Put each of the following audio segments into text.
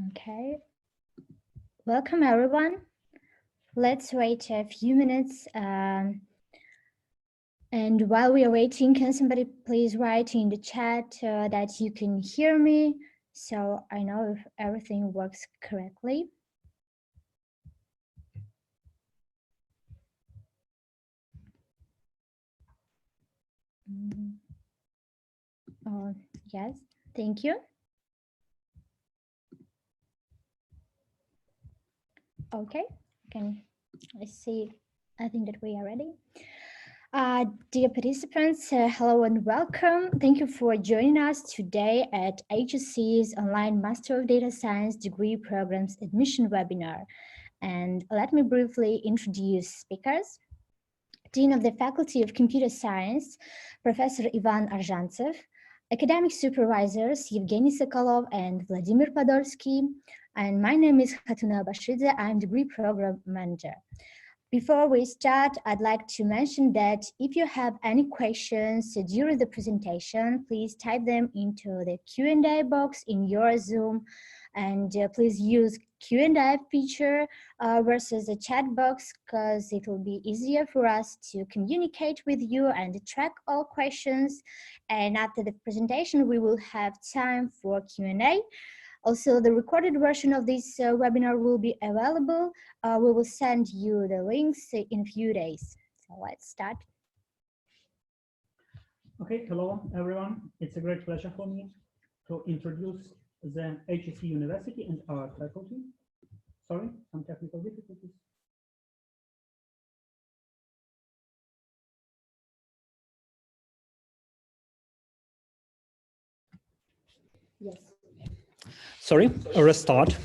Okay. Welcome, everyone. Let's wait a few minutes. And while we are waiting, can somebody please write in the chat that you can hear me, so I know if everything works correctly. Oh, yes, thank you. Okay, let's see. I think that we are ready. Dear participants, hello and welcome. Thank you for joining us today at HSE's online Master of Data Science degree programs admission webinar. And let me briefly introduce speakers. Dean of the Faculty of Computer Science, Professor Ivan Arzhantsev, academic supervisors Evgeny Sokolov and Vladimir Podorsky, and my name is Khatuna Bashidze. I'm degree program manager. Before we start, I'd like to mention that if you have any questions during the presentation, please type them into the Q&A box in your Zoom, and please use Q&A feature versus the chat box, because it will be easier for us to communicate with you and track all questions. And after the presentation, we will have time for Q&A. Also, the recorded version of this webinar will be available. We will send you the links in a few days. So let's start. Okay, hello everyone. It's a great pleasure for me to introduce the HSE University and our faculty. Sorry, some technical difficulties. Yes. Sorry, a restart.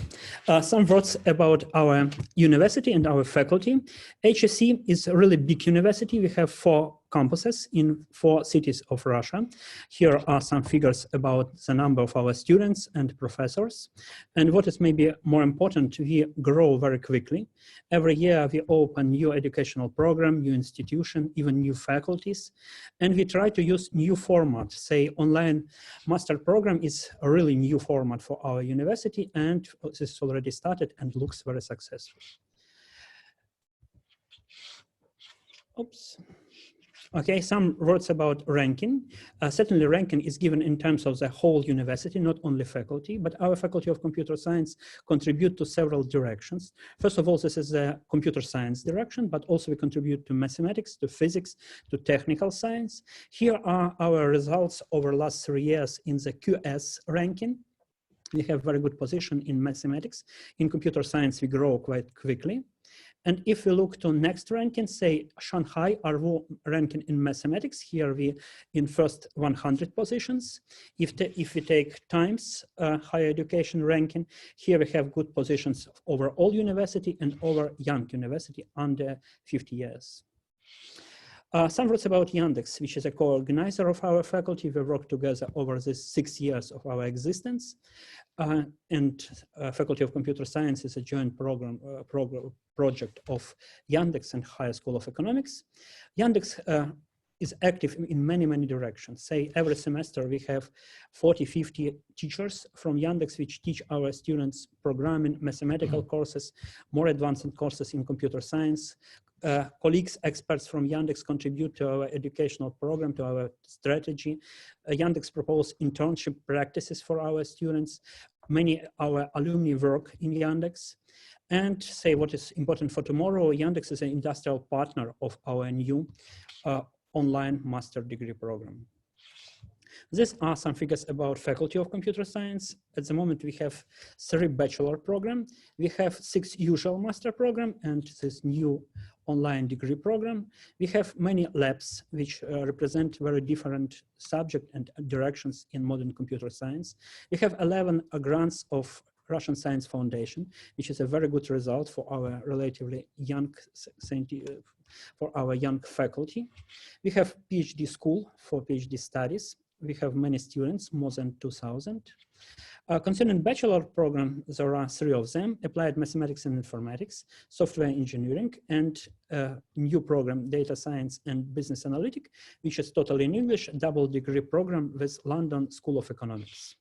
Some words about our university and our faculty. HSE is a really big university. We have 4 campuses in 4 cities of Russia. Here are some figures about the number of our students and professors. And what is maybe more important, we grow very quickly. Every year we open new educational program, new institution, even new faculties. And we try to use new format. Say online master program is a really new format for our university, and this already started and looks very successful. Oops. Okay, some words about ranking. Certainly ranking is given in terms of the whole university, not only faculty, but our Faculty of Computer Science contribute to several directions. First of all, this is the computer science direction, but also we contribute to mathematics, to physics, to technical science. Here are our results over the last 3 years in the QS ranking. We have very good position in mathematics. In computer science, we grow quite quickly. And if we look to next ranking, say Shanghai RWO ranking in mathematics, here we in first 100 positions. If we take Times higher education ranking, here we have good positions over all university and over young university under 50 years. Some words about Yandex, which is a co-organizer of our faculty. We work together over the 6 years of our existence. Faculty of Computer Science is a joint project of Yandex and Higher School of Economics. Yandex is active in many, many directions. Say every semester we have 40, 50 teachers from Yandex which teach our students programming, mathematical courses, more advanced courses in computer science. Colleagues, experts from Yandex contribute to our educational program, to our strategy. Yandex propose internship practices for our students. Many our alumni work in Yandex. And say what is important for tomorrow, Yandex is an industrial partner of our new online master degree program. These are some figures about Faculty of Computer Science. At the moment, we have 3 bachelor programs. We have 6 usual master program and this new online degree program. We have many labs which represent very different subjects and directions in modern computer science. We have 11 grants of Russian Science Foundation, which is a very good result for our relatively young faculty. We have PhD school for PhD studies. We have many students, more than 2,000. Concerning bachelor program, there are 3 of them: applied mathematics and informatics, software engineering, and new program, data science and business analytics, which is totally in English, double degree program with London School of Economics.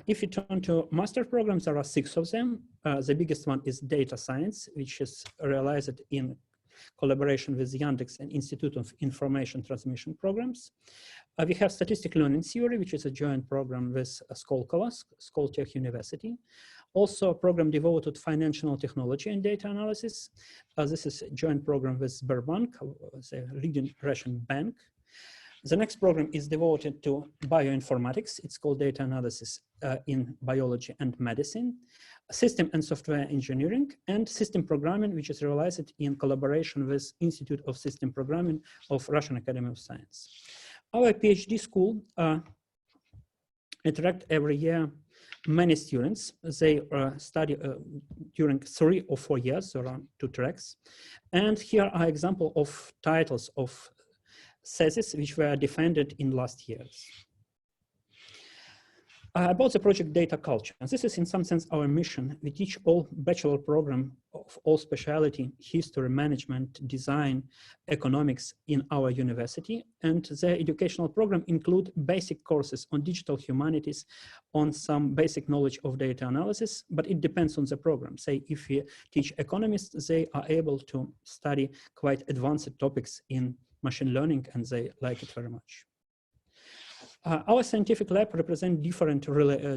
If you turn to master programs, there are 6 of them. The biggest one is data science, which is realized in collaboration with Yandex and Institute of Information Transmission Programs. We have statistical learning theory, which is a joint program with Skoltech University. Also a program devoted to financial technology and data analysis. This is a joint program with Sberbank, the leading Russian bank. The next program is devoted to bioinformatics. It's called data analysis in biology and medicine, system and software engineering, and system programming, which is realized in collaboration with Institute of System Programming of Russian Academy of Science. Our PhD school attract every year many students. They study during 3 or 4 years, there are 2 tracks. And here are examples of titles of theses which were defended in last years. About the project data culture, and this is in some sense our mission. We teach all bachelor program of all specialty, history, management, design, economics in our university. And the educational program include basic courses on digital humanities, on some basic knowledge of data analysis, but it depends on the program. Say if we teach economists, they are able to study quite advanced topics in machine learning, and they like it very much. Our scientific lab represents different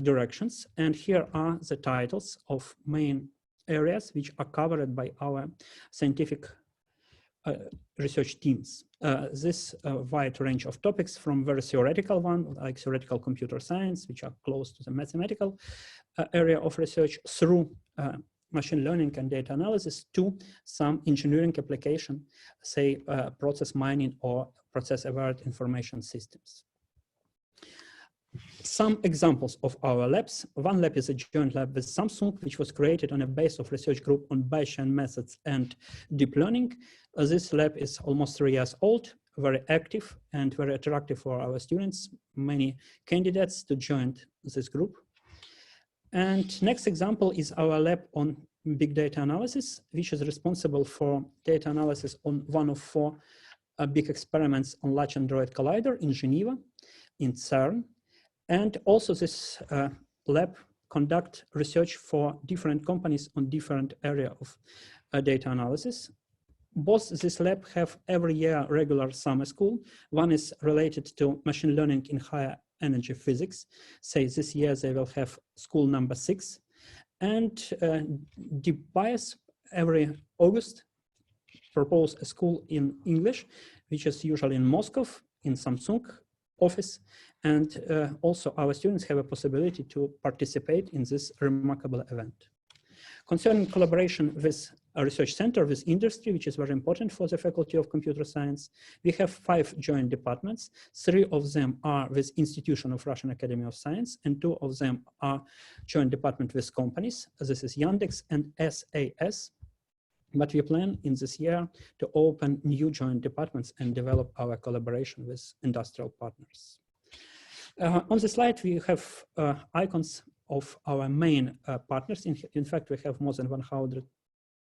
directions, and here are the titles of main areas which are covered by our scientific research teams. This wide range of topics, from very theoretical one, like theoretical computer science, which are close to the mathematical area of research, through machine learning and data analysis, to some engineering application, say process mining or process-aware information systems. Some examples of our labs. One lab is a joint lab with Samsung, which was created on a base of research group on Bayesian methods and deep learning. This lab is almost 3 years old, very active and very attractive for our students. Many candidates to join this group. And next example is our lab on big data analysis, which is responsible for data analysis on one of 4 big experiments on Large Hadron Collider in Geneva, in CERN. And also this lab conduct research for different companies on different area of data analysis. Both this lab have every year regular summer school. One is related to machine learning in higher energy physics. Say this year they will have school number 6. And Deep Bias every August propose a school in English, which is usually in Moscow, in Samsung office. And also our students have a possibility to participate in this remarkable event. Concerning collaboration with a research center, with industry, which is very important for the Faculty of Computer Science, we have 5 joint departments. 3 of them are with Institution of Russian Academy of Science, and 2 of them are joint department with companies. This is Yandex and SAS. But we plan in this year to open new joint departments and develop our collaboration with industrial partners. On the slide, we have icons of our main partners. In fact, we have more than 100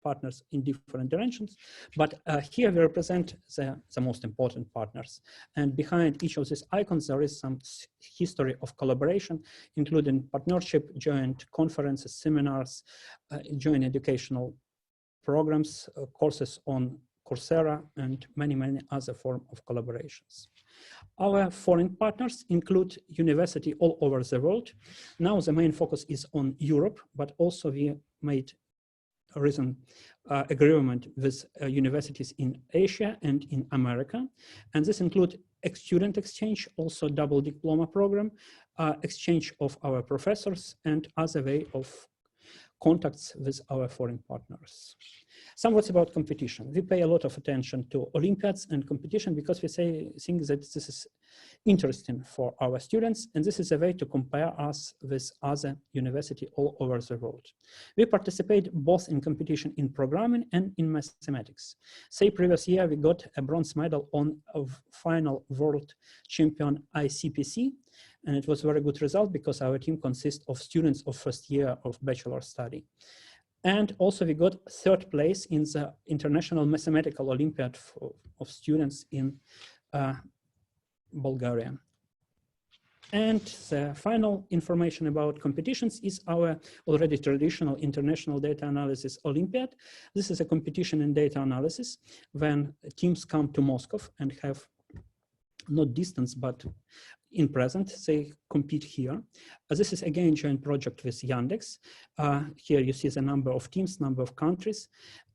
partners in different dimensions, but here we represent the most important partners. And behind each of these icons, there is some history of collaboration, including partnership, joint conferences, seminars, joint educational programs, courses on Coursera, and many, many other forms of collaborations. Our foreign partners include universities all over the world. Now the main focus is on Europe, but also we made a recent agreement with universities in Asia and in America. And this includes student exchange, also double diploma program, exchange of our professors, and other way of contacts with our foreign partners. Some words about competition. We pay a lot of attention to Olympiads and competition because we think that this is interesting for our students, and this is a way to compare us with other universities all over the world. We participate both in competition in programming and in mathematics. Say previous year we got a bronze medal on a final world champion ICPC, and it was a very good result because our team consists of students of first year of bachelor study. And also we got 3rd place in the International Mathematical Olympiad of students in Bulgaria. And the final information about competitions is our already traditional international data analysis Olympiad. This is a competition in data analysis when teams come to Moscow and have not distance, but in present, they compete here. This is again a joint project with Yandex. Here you see the number of teams, number of countries,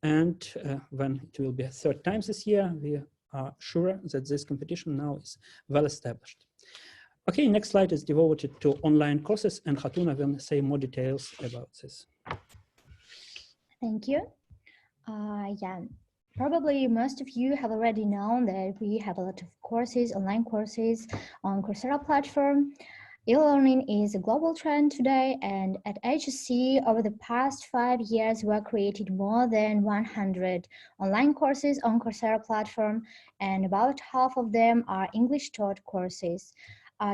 and when it will be a third time this year, we are sure that this competition now is well established. Okay, next slide is devoted to online courses, and Hatuna will say more details about this. Thank you. Yeah, probably most of you have already known that we have a lot of courses, online courses on Coursera platform. E-learning is a global trend today, and at HSE over the past 5 years, we have created more than 100 online courses on Coursera platform, and about half of them are English taught courses.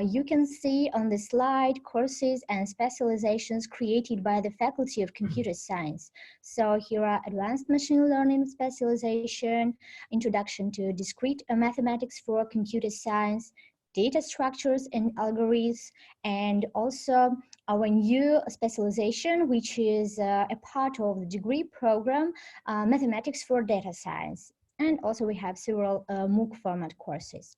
You can see on the slide courses and specializations created by the Faculty of Computer Science. So here are Advanced Machine Learning Specialization, Introduction to Discrete Mathematics for Computer Science, Data Structures and Algorithms, and also our new specialization, which is a part of the degree program, Mathematics for Data Science. And also we have several MOOC format courses.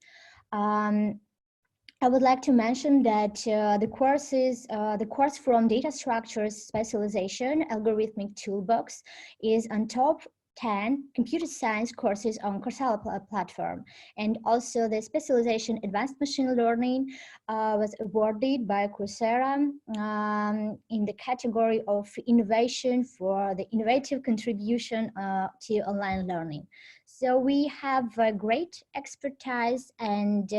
I would like to mention that the course from Data Structures Specialization Algorithmic Toolbox is on top 10 computer science courses on Coursera platform. And also the specialization Advanced Machine Learning was awarded by Coursera in the category of innovation for the innovative contribution to online learning. So we have a great expertise, and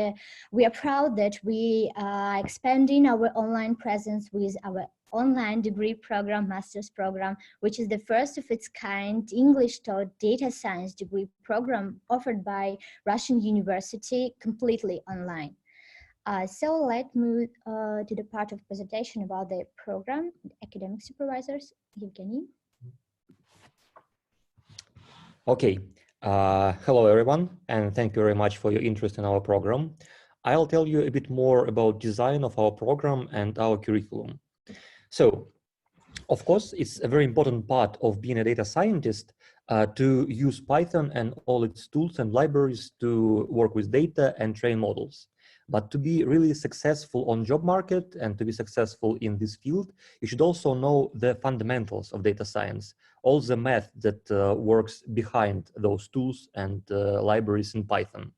we are proud that we are expanding our online presence with our online degree program, master's program, which is the first of its kind English taught data science degree program offered by Russian University completely online. So let's move to the part of presentation about the program, academic supervisors. Evgeny. Okay. Hello, everyone, and thank you very much for your interest in our program. I'll tell you a bit more about design of our program and our curriculum. So, of course, it's a very important part of being a data scientist to use Python and all its tools and libraries to work with data and train models. But to be really successful on job market and to be successful in this field, you should also know the fundamentals of data science, all the math that works behind those tools and libraries in Python.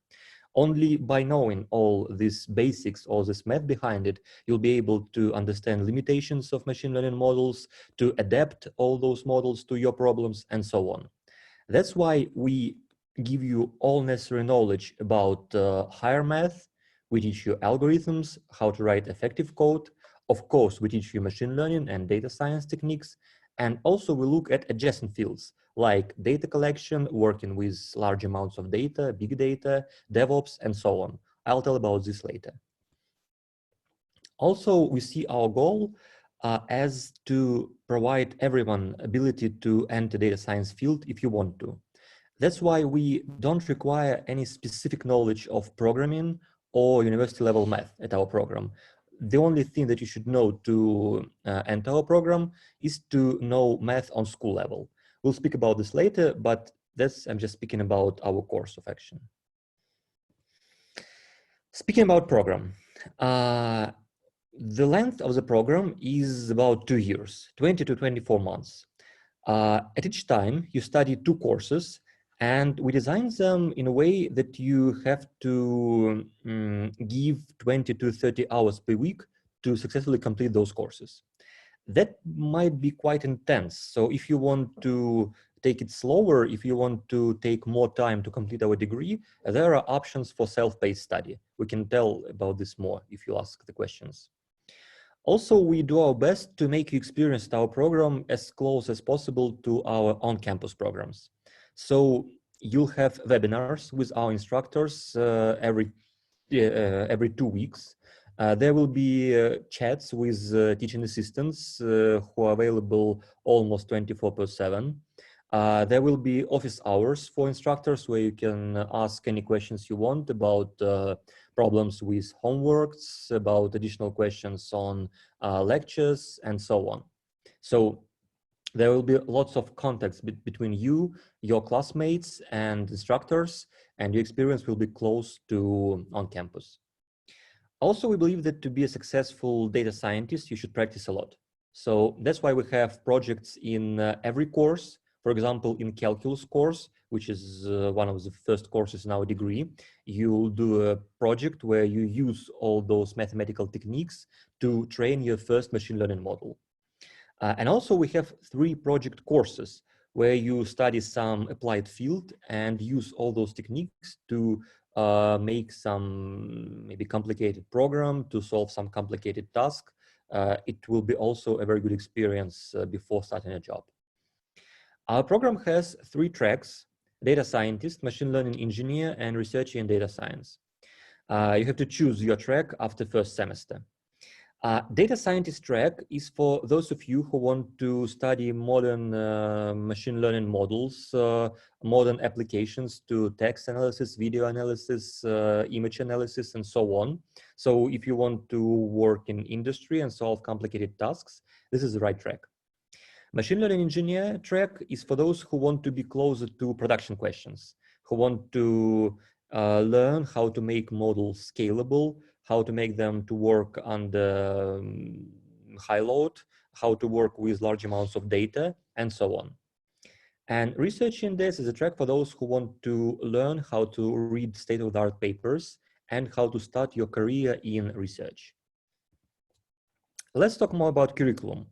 Only by knowing all these basics, all this math behind it, you'll be able to understand limitations of machine learning models, to adapt all those models to your problems, and so on. That's why we give you all necessary knowledge about higher math. We teach you algorithms, how to write effective code. Of course, we teach you machine learning and data science techniques. And also we look at adjacent fields like data collection, working with large amounts of data, big data, DevOps, and so on. I'll tell about this later. Also, we see our goal as to provide everyone ability to enter data science field if you want to. That's why we don't require any specific knowledge of programming or university level math at our program. The only thing that you should know to enter our program is to know math on school level. We'll speak about this later, but I'm just speaking about our course of action. Speaking about program, the length of the program is about 2 years, 20 to 24 months. At each time, you study 2 courses, and we designed them in a way that you have to give 20 to 30 hours per week to successfully complete those courses. That might be quite intense. So if you want to take it slower, if you want to take more time to complete our degree, there are options for self-paced study. We can tell about this more if you ask the questions. Also, we do our best to make you experience our program as close as possible to our on-campus programs. So you'll have webinars with our instructors every 2 weeks. There will be chats with teaching assistants who are available almost 24/7. There will be office hours for instructors where you can ask any questions you want about problems with homeworks, about additional questions on lectures, and so on. So there will be lots of contacts between you, your classmates, and instructors, and your experience will be close to on campus. Also, we believe that to be a successful data scientist, you should practice a lot. So that's why we have projects in every course. For example, in calculus course, which is one of the first courses in our degree, you'll do a project where you use all those mathematical techniques to train your first machine learning model. And also we have 3 project courses where you study some applied field and use all those techniques to make some maybe complicated program, to solve some complicated task. It will be also a very good experience before starting a job. Our program has 3 tracks: data scientist, machine learning engineer, and researcher in data science. You have to choose your track after first semester. Data scientist track is for those of you who want to study modern machine learning models, modern applications to text analysis, video analysis, image analysis, and so on. So if you want to work in industry and solve complicated tasks, this is the right track. Machine learning engineer track is for those who want to be closer to production questions, who want to learn how to make models scalable, how to make them to work under high load, how to work with large amounts of data, and so on. And research in this is a track for those who want to learn how to read state-of-the-art papers and how to start your career in research. Let's talk more about curriculum.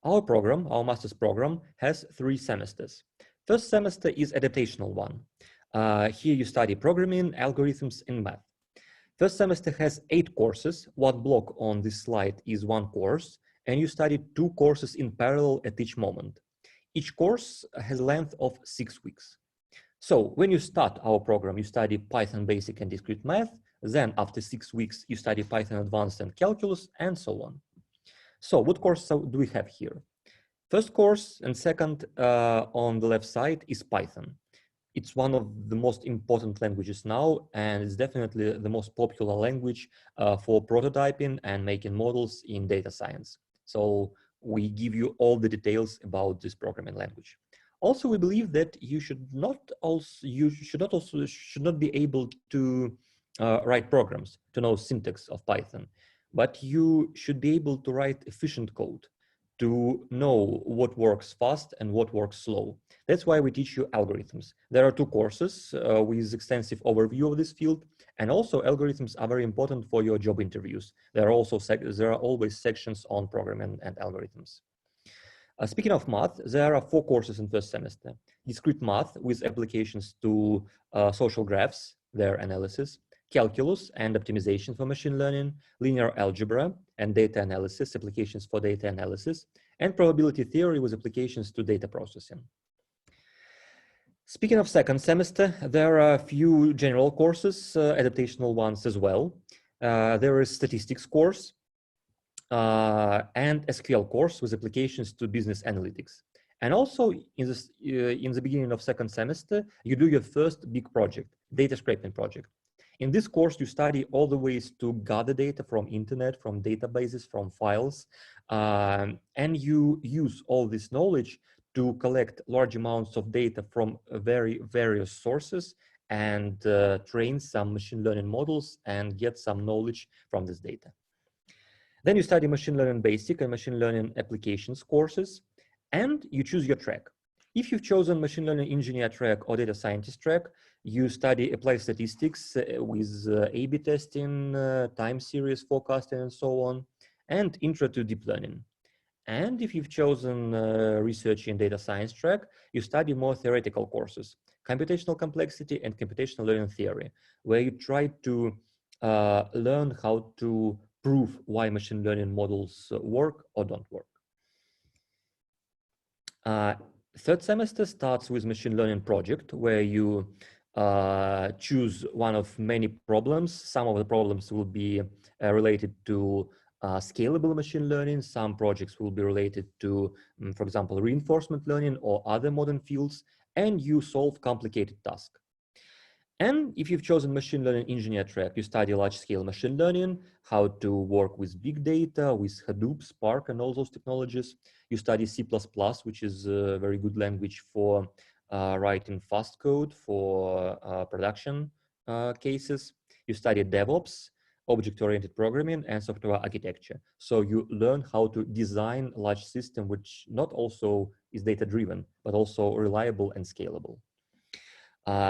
Our program, our master's program, has 3 semesters. First semester is adaptational one. Here you study programming, algorithms, and math. First semester has 8 courses. One block on this slide is 1 course, and you study 2 courses in parallel at each moment. Each course has a length of 6 weeks. So when you start our program, you study Python basic and discrete math. Then after 6 weeks, you study Python advanced and calculus, and so on. So what course do we have here? First course and second on the left side is Python. It's one of the most important languages now, and it's definitely the most popular language for prototyping and making models in data science. So we give you all the details about this programming language. Also, we believe that you should not be able to write programs, to know syntax of Python, but you should be able to write efficient code, to know what works fast and what works slow. That's why we teach you algorithms. There are 2 courses with extensive overview of this field, and also algorithms are very important for your job interviews. There are always sections on programming and algorithms. Speaking of math, there are 4 courses in first semester. Discrete math with applications to social graphs, their analysis, calculus and optimization for machine learning, linear algebra and data analysis, applications for data analysis, and probability theory with applications to data processing. Speaking of second semester, there are a few general courses, adaptational ones as well. There is statistics course and SQL course with applications to business analytics. And also in the beginning of second semester, you do your first big project, data scraping project. In this course, you study all the ways to gather data from internet, from databases, from files, and you use all this knowledge to collect large amounts of data from various sources and train some machine learning models and get some knowledge from this data. Then you study machine learning basic and machine learning applications courses, and you choose your track. If you've chosen machine learning engineer track or data scientist track, you study applied statistics with A/B testing, time series forecasting, and so on, and intro to deep learning. And if you've chosen research in data science track, you study more theoretical courses, computational complexity and computational learning theory, where you try to learn how to prove why machine learning models work or don't work. Third semester starts with machine learning project, where you choose one of many problems. Some of the problems will be related to scalable machine learning. Some projects will be related to, for example, reinforcement learning or other modern fields, and you solve complicated tasks. And if you've chosen machine learning engineer track, you study large-scale machine learning, how to work with big data, with Hadoop, Spark, and all those technologies. You study C++, which is a very good language for writing fast code for production cases. You study DevOps, object-oriented programming, and software architecture. So you learn how to design a large system, which not also is data-driven, but also reliable and scalable.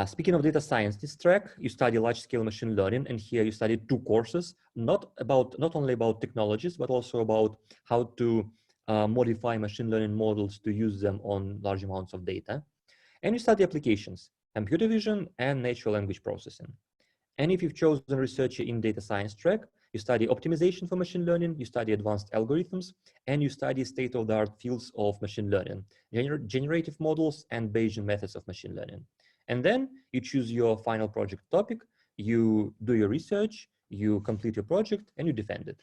Speaking of data science, this track, you study large-scale machine learning, and here you study 2 courses, not only about technologies, but also about how to modify machine learning models to use them on large amounts of data. And you study applications, computer vision and natural language processing. And if you've chosen researcher in data science track, you study optimization for machine learning, you study advanced algorithms, and you study state-of-the-art fields of machine learning, generative models and Bayesian methods of machine learning. And then you choose your final project topic, you do your research, you complete your project, and you defend it.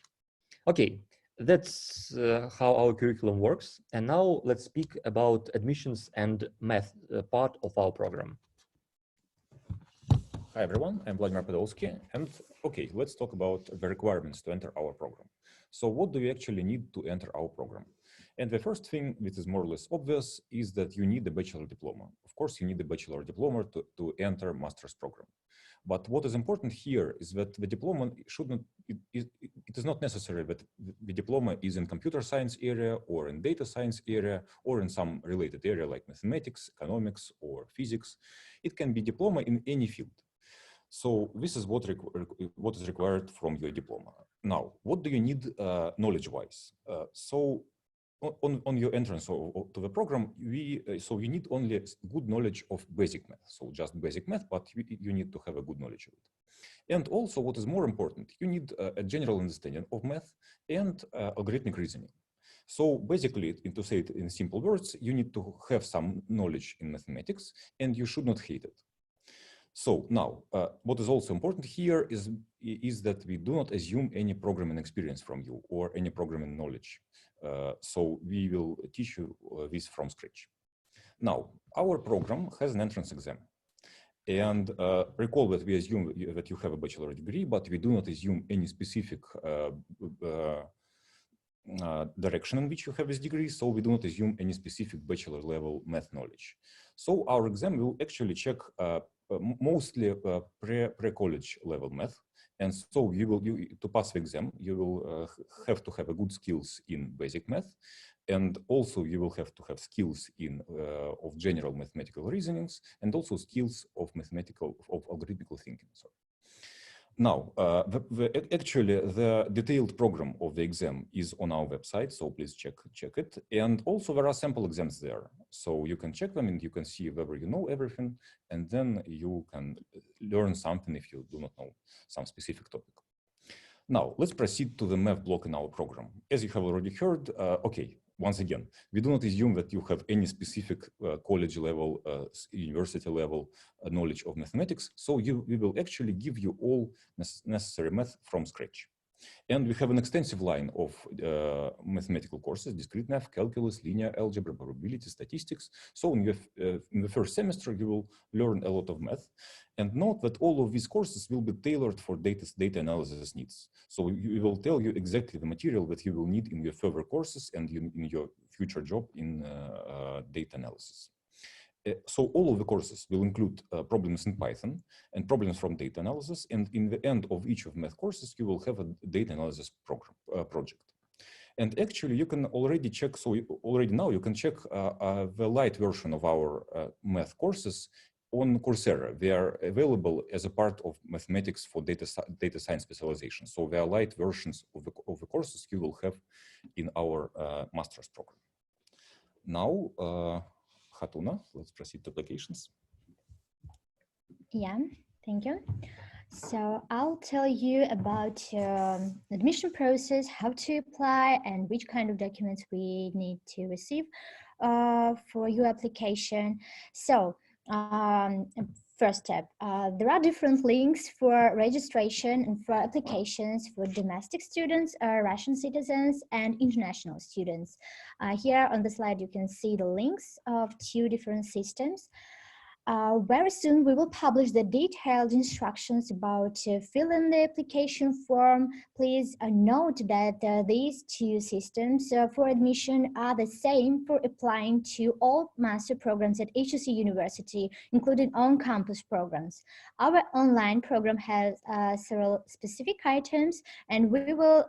Okay, that's how our curriculum works. And now let's speak about admissions and math part of our program. Hi everyone, I'm Vladimir Podolsky, and okay, let's talk about the requirements to enter our program. So what do you actually need to enter our program? And the first thing, which is more or less obvious, is that you need a bachelor diploma. Of course, you need a bachelor diploma to enter master's program. But what is important here is that the diploma should not, it is not necessary that the diploma is in computer science area or in data science area or in some related area like mathematics, economics, or physics. It can be diploma in any field. So this is what is required from your diploma. Now, what do you need knowledge-wise? So on your entrance to the program, so you need only good knowledge of basic math. So just basic math, but you need to have a good knowledge of it. And also, what is more important, you need a general understanding of math and algorithmic reasoning. So basically, to say it in simple words, you need to have some knowledge in mathematics, and you should not hate it. So now, what is also important here is that we do not assume any programming experience from you or any programming knowledge. So we will teach you this from scratch. Now, our program has an entrance exam. And recall that we assume that you have a bachelor degree, but we do not assume any specific direction in which you have this degree. So we do not assume any specific bachelor level math knowledge. So our exam will actually check mostly pre-college level math. And so to pass the exam, you will have to have a good skills in basic math. And also you will have to have skills of general mathematical reasonings and also skills of algorithmical thinking. Sorry. Now, actually, the detailed program of the exam is on our website, so please check it. And also there are sample exams there, so you can check them and you can see whether you know everything, and then you can learn something if you do not know some specific topic. Now, let's proceed to the math block in our program. As you have already heard, okay, once again, we do not assume that you have any specific college level, university level knowledge of mathematics. So we will actually give you all necessary math from scratch. And we have an extensive line of mathematical courses: discrete math, calculus, linear algebra, probability, statistics. So in the first semester, you will learn a lot of math. And note that all of these courses will be tailored for data analysis needs. So we will tell you exactly the material that you will need in your further courses and in your future job in data analysis. So all of the courses will include problems in Python and problems from data analysis. And in the end of each of math courses, you will have a data analysis project. And actually, you can already check, so already now you can check the light version of our math courses on Coursera. They are available as a part of mathematics for data science specialization. So they are light versions of the courses you will have in our master's program. Now, Hatuna, let's proceed to applications. Yeah, thank you. So I'll tell you about admission process, how to apply, and which kind of documents we need to receive for your application. So First step, there are different links for registration and for applications for domestic students, Russian citizens, and international students. Here on the slide, you can see the links of 2 different systems. Very soon we will publish the detailed instructions about filling the application form. Please note that these 2 systems for admission are the same for applying to all master programs at HSE University, including on-campus programs. Our online program has several specific items, and we will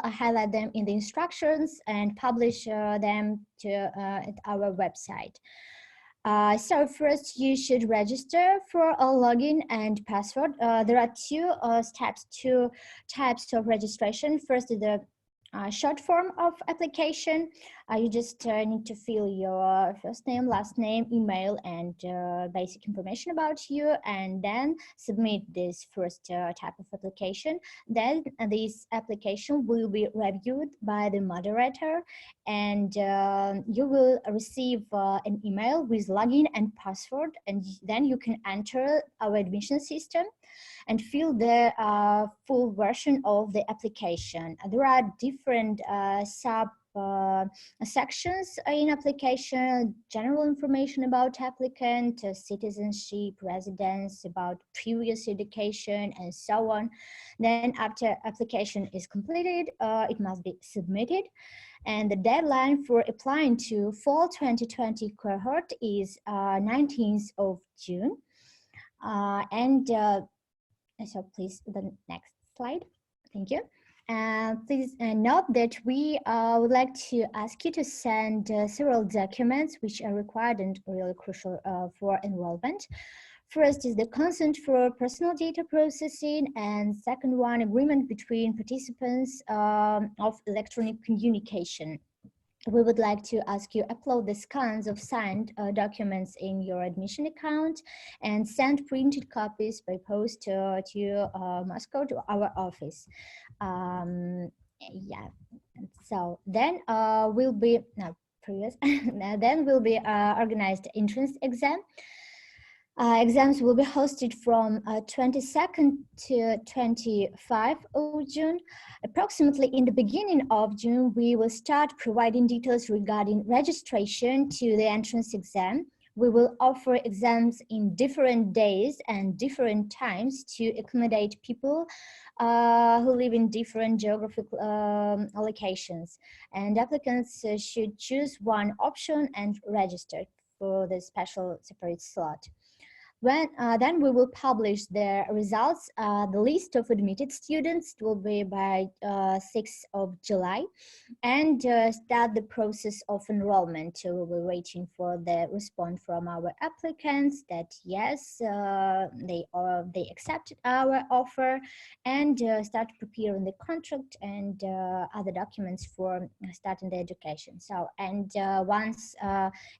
highlight them in the instructions and publish them at our website. So first, you should register for a login and password. There are 2 types of registration. First is the short form of application. You just need to fill your first name, last name, email, and basic information about you, and then submit this first type of application. Then this application will be reviewed by the moderator, and you will receive an email with login and password, and then you can enter our admission system and fill the full version of the application. There are different sections in application: general information about applicant, citizenship, residence, about previous education, and so on. Then after application is completed, it must be submitted. And the deadline for applying to fall 2020 cohort is 19th of June. So please, the next slide. Thank you. Please note that we would like to ask you to send several documents which are required and really crucial for enrollment. First is the consent for personal data processing, and second one, agreement between participants of electronic communication. We would like to ask you upload the scans of signed documents in your admission account and send printed copies by post to Moscow to our office. Yeah, so then will be organized entrance exam. Exams will be hosted from 22nd to 25 of June. Approximately in the beginning of June, we will start providing details regarding registration to the entrance exam. We will offer exams in different days and different times to accommodate people who live in different geographical locations. And applicants should choose one option and register for the special separate slot. Then we will publish the results. The list of admitted students will be by 6th of July, and start the process of enrollment. We'll be waiting for the response from our applicants that yes, they accepted our offer, and start preparing the contract and other documents for starting the education. So, and once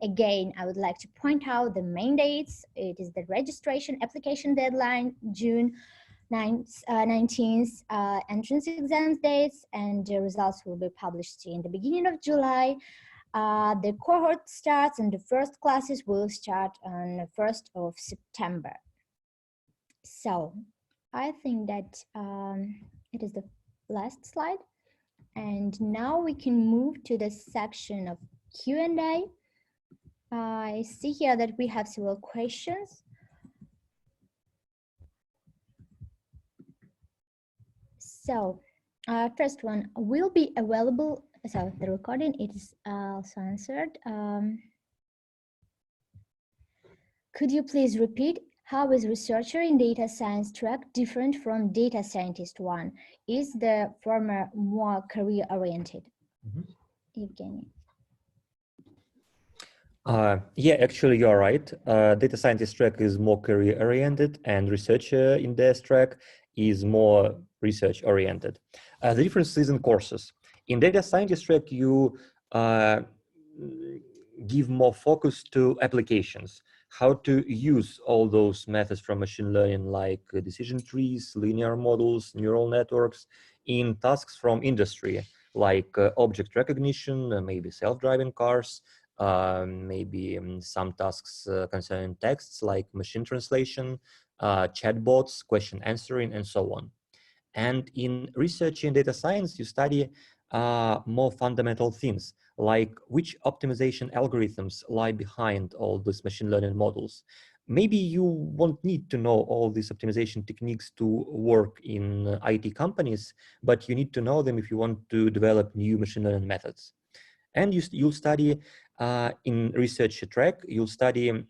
again, I would like to point out the main dates. It is the registration application deadline, June 19th, entrance exams dates, and the results will be published in the beginning of July. The cohort starts and the first classes will start on the 1st of September. So I think that it is the last slide. And now we can move to the section of Q&A. I see here that we have several questions. So, first one will be available. So the recording is also answered. Could you please repeat, how is researcher in data science track different from data scientist one? Is the former more career oriented? Evgeny. Yeah, actually, you're right. Data scientist track is more career oriented, and researcher in this track is more research oriented. The difference is in courses. In data scientist track, you give more focus to applications, how to use all those methods from machine learning, like decision trees, linear models, neural networks, in tasks from industry, like object recognition, maybe self-driving cars, maybe some tasks concerning texts like machine translation, chatbots, question answering, and so on. And in research in data science, you study more fundamental things, like which optimization algorithms lie behind all these machine learning models. Maybe you won't need to know all these optimization techniques to work in IT companies, but you need to know them if you want to develop new machine learning methods. And you'll study in research track, you'll study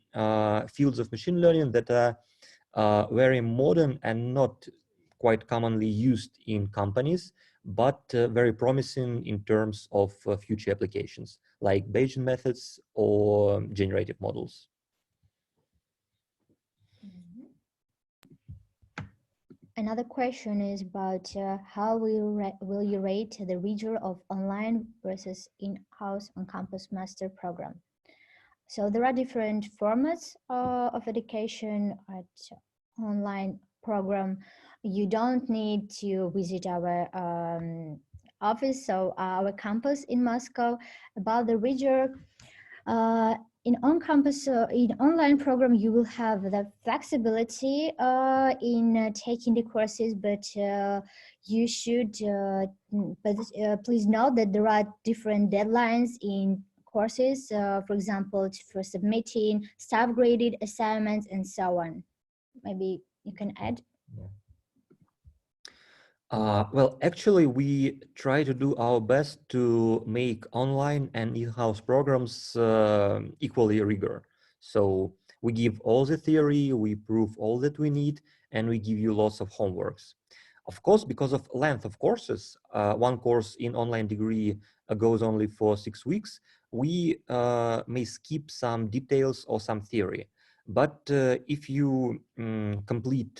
fields of machine learning that are very modern and not quite commonly used in companies, but very promising in terms of future applications, like Bayesian methods or generative models. Another question is about how will you rate the rigor of online versus in-house on-campus master program? So there are different formats of education at online program. You don't need to visit our office, so our campus in Moscow. About the rigor, in on-campus, in online program, you will have the flexibility in taking the courses, but you should, please note that there are different deadlines in courses, for example, for submitting staff-graded assignments and so on. Maybe you can add. Well, actually, we try to do our best to make online and in-house programs equally rigor. So we give all the theory, we prove all that we need, and we give you lots of homeworks. Of course, because of length of courses, one course in online degree goes only for 6 weeks, we may skip some details or some theory. But if you complete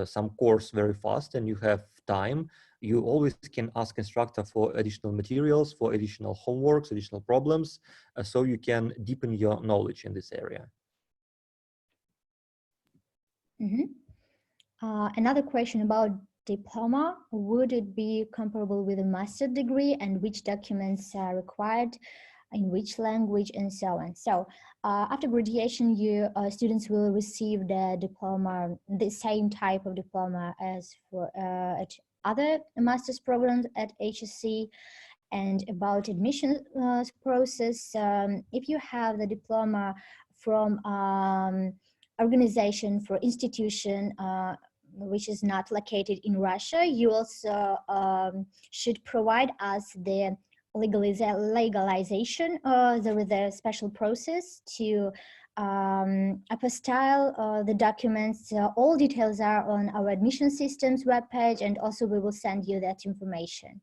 some course very fast and you have time, you always can ask instructor for additional materials, for additional homeworks, additional problems, so you can deepen your knowledge in this area. Another question about diploma. Would it be comparable with a master's degree, and which documents are required, in which language, and so on? So after graduation, students will receive the diploma, the same type of diploma as for at other master's programs at HSE. And about admission process, if you have the diploma from organization for institution which is not located in Russia, you also should provide us the legalization. There is a special process to apostille the documents. All details are on our admission systems webpage, and also we will send you that information.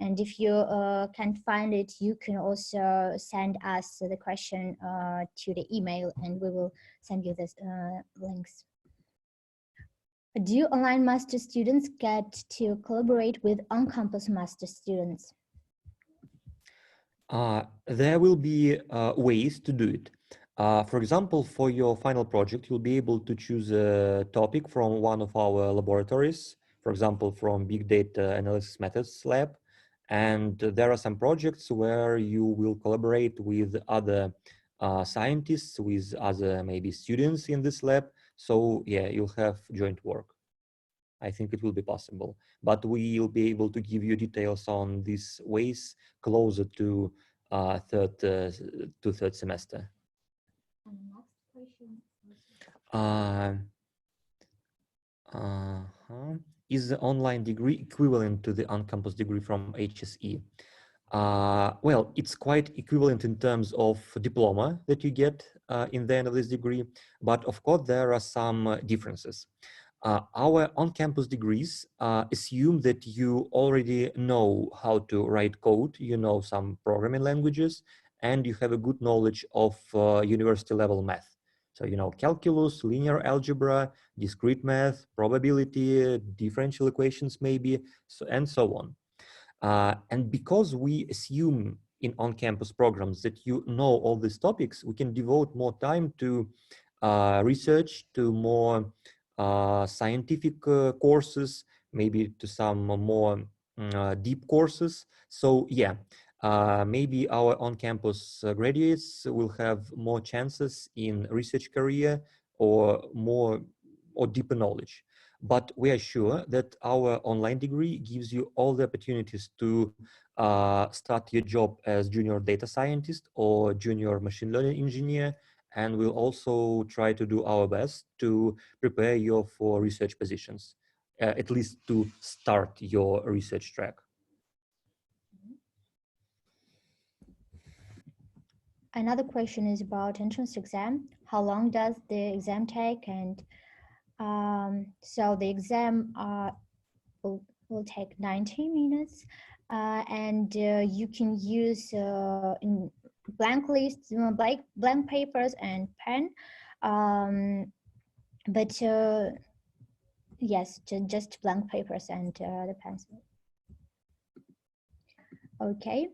And if you can't find it, you can also send us the question to the email, and we will send you the links. Do online master students get to collaborate with on-campus master students? There will be ways to do it. For example, for your final project, you'll be able to choose a topic from one of our laboratories, for example, from Big Data Analysis Methods Lab. And there are some projects where you will collaborate with other scientists, with other maybe students in this lab. So yeah, you'll have joint work. I think it will be possible, but we'll be able to give you details on these ways closer to third semester. Is the online degree equivalent to the on-campus degree from HSE? Well, it's quite equivalent in terms of diploma that you get in the end of this degree, but of course there are some differences. Our on-campus degrees assume that you already know how to write code, you know some programming languages, and you have a good knowledge of university level math. So, you know, calculus, linear algebra, discrete math, probability, differential equations maybe, and so on. And because we assume in on-campus programs that you know all these topics, we can devote more time to research, to more scientific courses, maybe to some more deep courses. So yeah, maybe our on-campus graduates will have more chances in research career or deeper knowledge. But we are sure that our online degree gives you all the opportunities to start your job as junior data scientist or junior machine learning engineer, and we'll also try to do our best to prepare you for research positions, at least to start your research track. Another question is about entrance exam. How long does the exam take? And so the exam will take 90 minutes, and you can use in blank lists, blank papers and pen. But yes, just blank papers and the pencil. Okay.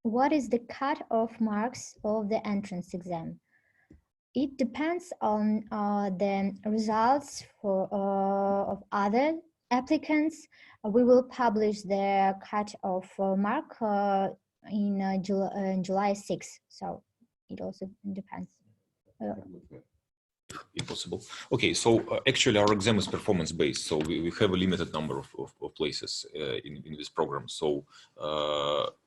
What is the cut-off marks of the entrance exam? It depends on the results of other applicants. We will publish the cut-off mark in July 6th. So it also depends. If possible. Okay, so actually our exam is performance-based, so we have a limited number of places in this program. So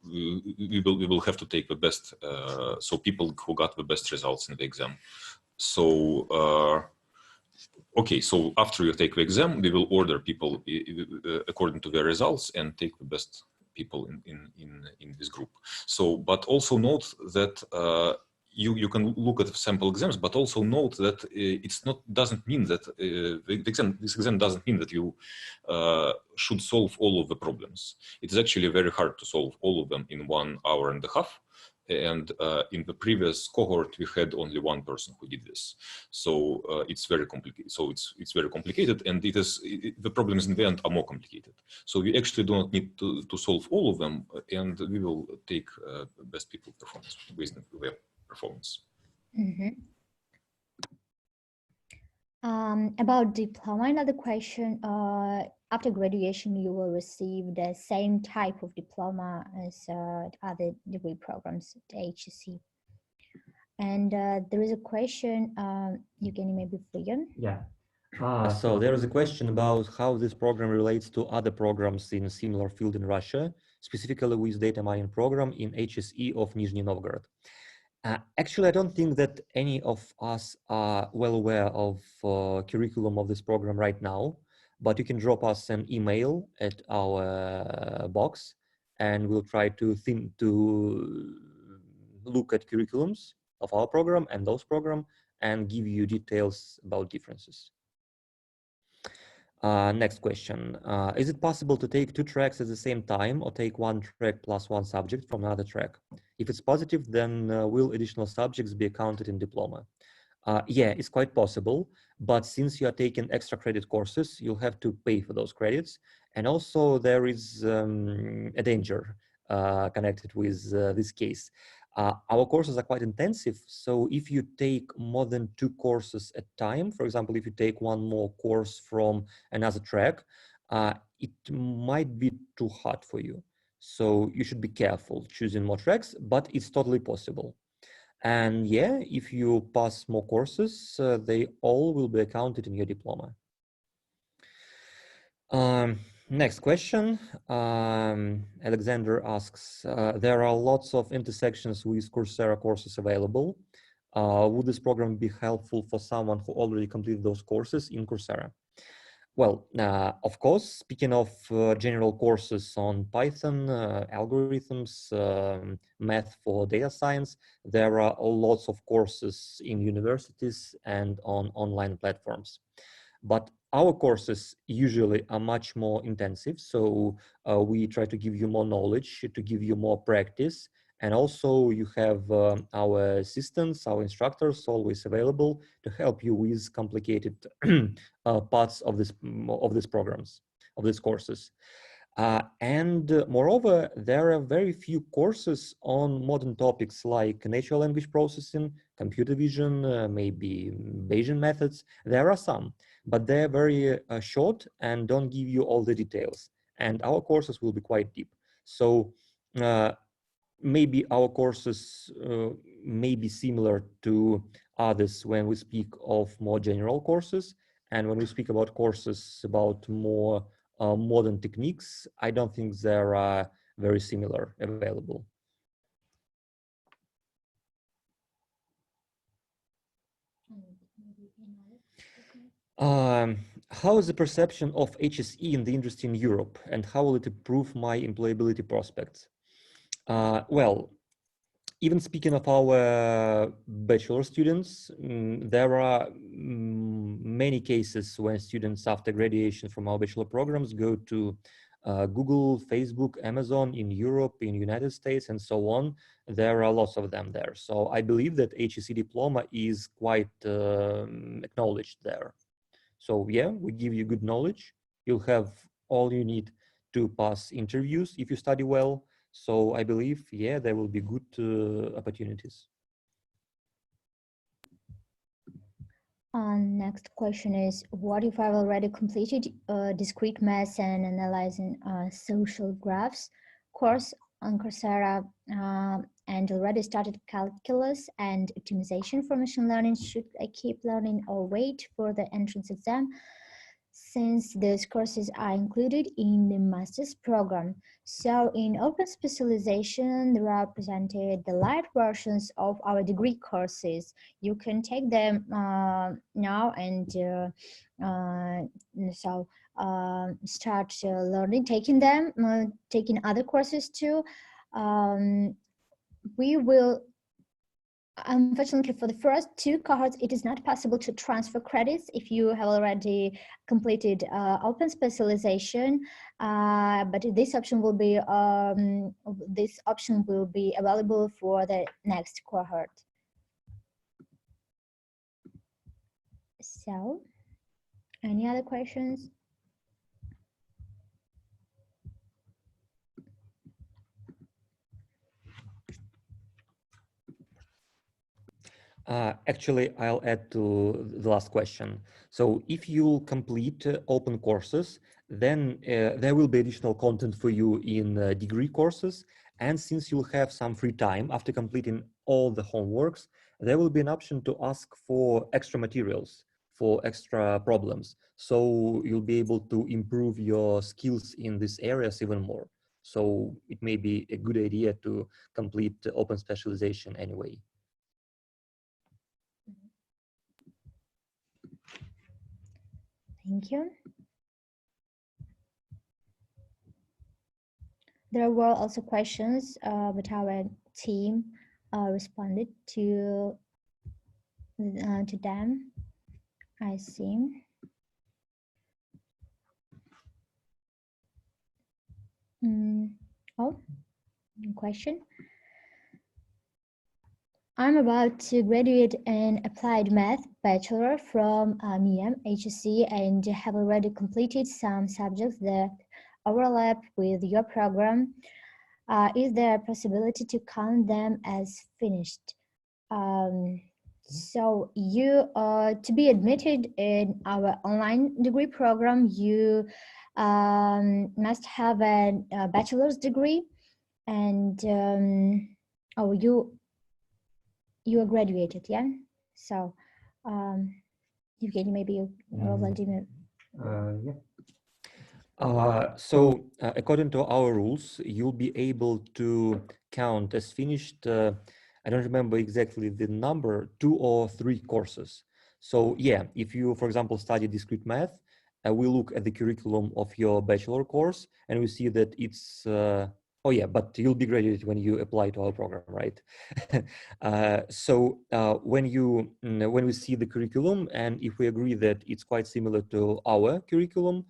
we will have to take the best, so people who got the best results in the exam. So okay, so after you take the exam, we will order people according to their results and take the best people in this group. So, but also note that you can look at sample exams, but also note that doesn't mean that this exam doesn't mean that you should solve all of the problems. It's actually very hard to solve all of them in 1.5 hours. And in the previous cohort, we had only one person who did this. So it's very complicated. So it's very complicated, and the problems in the end are more complicated. So we actually do not need to solve all of them, and we will take best people performance based on their performance. Mm-hmm. About diploma, another question. After graduation, you will receive the same type of diploma as other degree programs at HSE. And there is a question, Evgeny, maybe for you. Yeah. So there is a question about how this program relates to other programs in a similar field in Russia, specifically with data mining program in HSE of Nizhny Novgorod. Actually, I don't think that any of us are well aware of curriculum of this program right now, but you can drop us an email at our box, and we'll try to look at curriculums of our program and those program and give you details about differences. Next question. Is it possible to take 2 tracks at the same time or take 1 track plus 1 subject from another track? If it's positive, then will additional subjects be counted in diploma? Yeah, it's quite possible, but since you are taking extra credit courses, you'll have to pay for those credits. And also there is a danger connected with this case. Our courses are quite intensive, so if you take more than 2 courses at a time, for example, if you take 1 more course from another track, it might be too hard for you. So you should be careful choosing more tracks, but it's totally possible. And yeah, if you pass more courses, they all will be accounted in your diploma. Next question. Alexander asks, there are lots of intersections with Coursera courses available. Would this program be helpful for someone who already completed those courses in Coursera? Well, of course, speaking of general courses on Python, algorithms, math for data science, there are lots of courses in universities and on online platforms. But our courses usually are much more intensive, so we try to give you more knowledge, to give you more practice, and also you have our assistants, our instructors always available to help you with complicated parts of these programs, of these courses. And moreover, there are very few courses on modern topics like natural language processing, computer vision, maybe Bayesian methods. There are some, but they're very short and don't give you all the details. And our courses will be quite deep. So maybe our courses may be similar to others when we speak of more general courses, and when we speak about courses about more modern techniques, I don't think there are very similar available. How is the perception of HSE in the industry in Europe, and how will it improve my employability prospects? Well, even speaking of our bachelor students, there are many cases when students after graduation from our bachelor programs go to Google, Facebook, Amazon in Europe, in United States, and so on. There are lots of them there. So I believe that HSE diploma is quite acknowledged there. So yeah, we give you good knowledge. You'll have all you need to pass interviews if you study well. So I believe, yeah, there will be good opportunities. Next question is, what if I've already completed discrete math and analyzing social graphs course on Coursera and already started calculus and optimization for machine learning? Should I keep learning or wait for the entrance exam, since those courses are included in the master's program? So in open specialization, there are presented the light versions of our degree courses. You can take them now and start learning, taking them, taking other courses too. We will, unfortunately, for the first two cohorts, it is not possible to transfer credits if you have already completed open specialization, but this option will be available for the next cohort. So, any other questions? Actually, I'll add to the last question. So if you complete open courses, then there will be additional content for you in degree courses. And since you'll have some free time after completing all the homeworks, there will be an option to ask for extra materials, for extra problems. So you'll be able to improve your skills in these areas even more. So it may be a good idea to complete open specialization anyway. Thank you. There were also questions, but our team responded to them, I see. Oh, question. I'm about to graduate in Applied Math Bachelor from MEM, HSE, and have already completed some subjects that overlap with your program. Is there a possibility to count them as finished? So you, to be admitted in our online degree program, you must have a bachelor's degree, and you are graduated, yeah? So, Evgeny, maybe you, or Vladimir. According to our rules, you'll be able to count as finished, I don't remember exactly the number, 2 or 3 courses. So yeah, if you, for example, study discrete math, we look at the curriculum of your bachelor course and we see that it's, oh yeah, but you'll be graduated when you apply to our program, right? When we see the curriculum and if we agree that it's quite similar to our curriculum,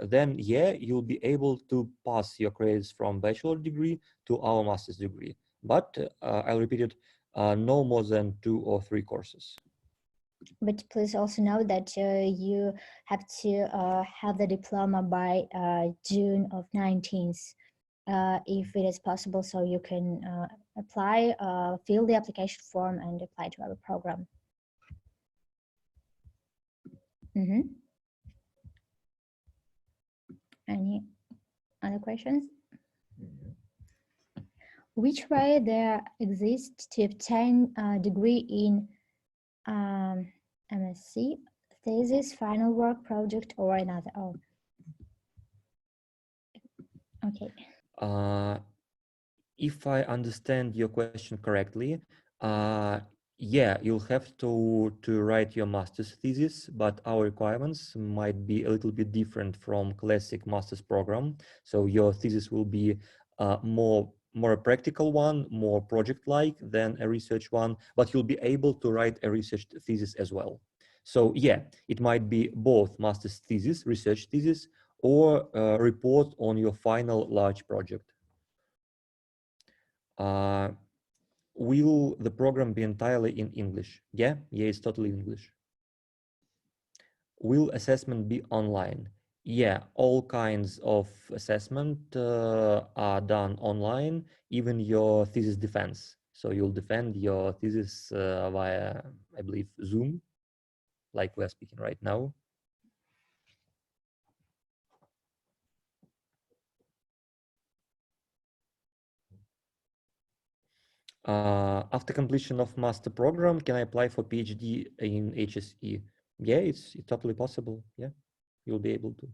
then yeah, you'll be able to pass your credits from bachelor degree to our master's degree. But I'll repeat it, no more than 2 or 3 courses. But please also know that you have to have the diploma by June of 19th, if it is possible, so you can apply, fill the application form and apply to our program. Any other questions? which way there exists to obtain a degree in MSc, thesis, final work, project, or another? Oh, okay. If I understand your question correctly, yeah, you'll have to write your master's thesis, but our requirements might be a little bit different from classic master's program. So your thesis will be more a practical one, more project-like than a research one, but you'll be able to write a research thesis as well. So yeah, it might be both master's thesis, research thesis, or report on your final large project. Will the program be entirely in English? Yeah, it's totally English. Will assessment be online? Yeah, all kinds of assessment are done online, even your thesis defense. So you'll defend your thesis via, I believe, Zoom, like we're speaking right now. After completion of master program, can I apply for PhD in HSE? Yeah, it's totally possible. Yeah, you'll be able to.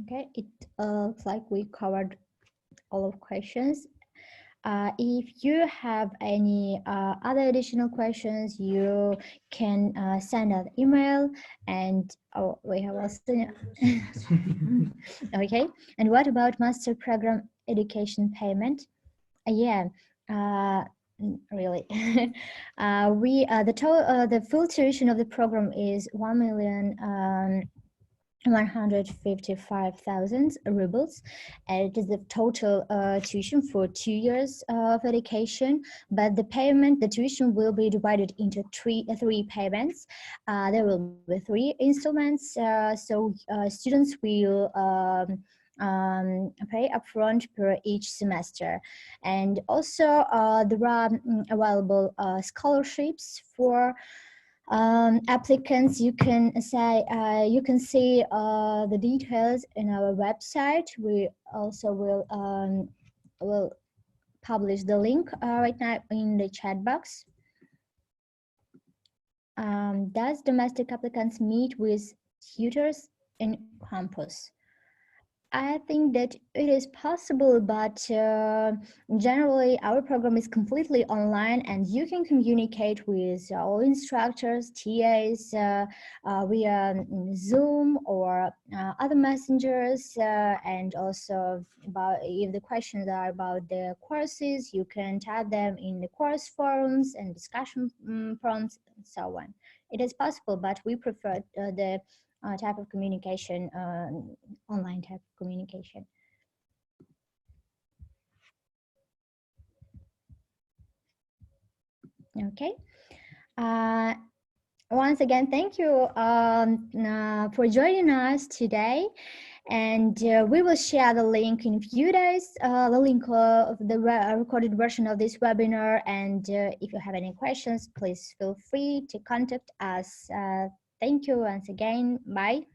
Okay, it looks like we covered all of questions. If you have any other additional questions, you can send an email, and we have also okay. And what about master program education payment? Yeah, really. The full tuition of the program is 1,155,000 rubles. It is the total tuition for 2 years of education, but the tuition will be divided into three payments. There will be 3 installments, so students will pay upfront per each semester. And also there are available scholarships for applicants. You can see the details in our website. We also will publish the link right now in the chat box. Does domestic applicants meet with tutors in campus? I think that it is possible, but generally our program is completely online, and you can communicate with all instructors, TAs via Zoom or other messengers, and also if the questions are about the courses, you can type them in the course forums and discussion forums and so on. It is possible, but we prefer the type of communication, online type of communication. Okay. Once again, thank you for joining us today. And we will share the link in a few days, the link of the recorded version of this webinar. And if you have any questions, please feel free to contact us. Thank you once again. Bye.